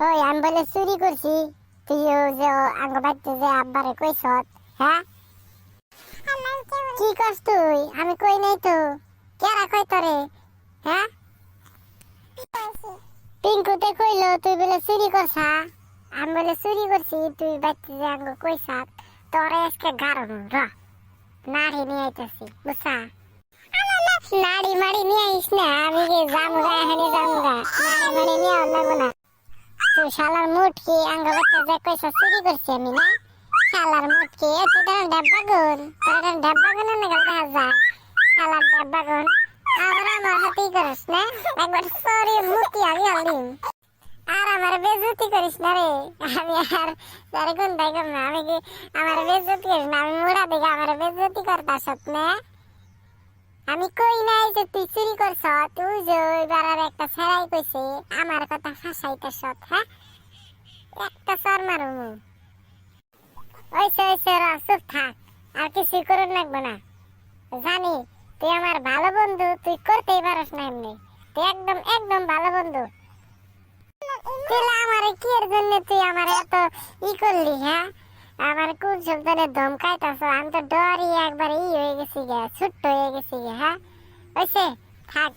ওই আমি বলে চুরি করছি, তুইও যে আঙ্গ বাড়িতে যে আব্বারে কইছ, হ্যাঁ? কি করছ তুই? আমি কই নাই তো। কেরা কই তোরে, হ্যাঁ? পিঙ্কুতে কইলো তুই বলে চুরি করছা। আমি বলে চুরি করছি, তুই বাড়িতে যে আঙ্গ কইছ, তোরে আজকে গারম র নাড়ি নিয়ে আইতেছি, বুঝছা? নাড়ি মাড়ি নিয়ে আইস না, আমি কি জামুগা এখানে জামুগা, নাড়ি মাড়ি নিয়ে লাগবো না। তুই শালার মুটকি আঙ্গ বাচ্চা যে কইছ চুরি করছি আমি না, শালার মুটকি তুই তো ডাব্বা গুন, তোর ডাব্বা গুন না গেল দেখা যায়, শালার ডাব্বা গুন আবার আমার হাতেই করিস না, একবার সরি মুটকি আগে আলিম আর আমার বেজতি করিস না রে। আমি আর তারে কোন দায় করব না, আমি কি আমার বেজতি করিস না, আমি মুড়া দিকে আমার বেজতি করতাস না। আমি কই নাই যে তুই চুরি করছ, তুই যে ওইবার আর একটা ছেড়াই কইছে আমার কথা ফাঁসাইতেছ, হ্যাঁ? একটা চর মারুমু। ওইসে চুপ থাক, আর কিছু করুন লাগবে না। জানি তুই আমার ভালো বন্ধু, তুই করতেই পারস না এমনি, তুই একদম একদম ভালো বন্ধু। তুই আমার কি এর জন্য তুই আমার এত করলি, হ্যাঁ? আমার কোন শব্দে ধমকাইতেছ, আমি তো ডরি একবার হয়ে গেছি গে, ছোট্ট হয়ে গেছি গে, হ্যাঁ? ওইসে থাক।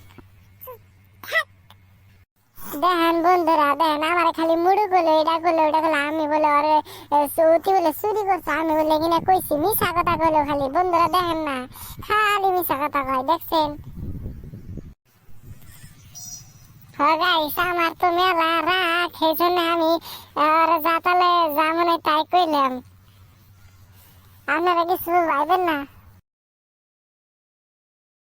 দেখেন বন্ধুরা, দেখেন আমার খালি মুড়ু গেলো, এটা গেলো ওটা গেলো, আমি বলে আরে তুই বলে চুরি করছো, আমি বলে কিনা কইছি, মিশা কথা কইলো খালি। বন্ধুরা দেখেন না, খালি মিশা কথা কয়, দেখছেন? গাইস আমার তো মেলা রাগ, সেই জন্য আমি আর যাতালে যামনে তাই কইলাম। আপনারা কিছু ভাইবেন না।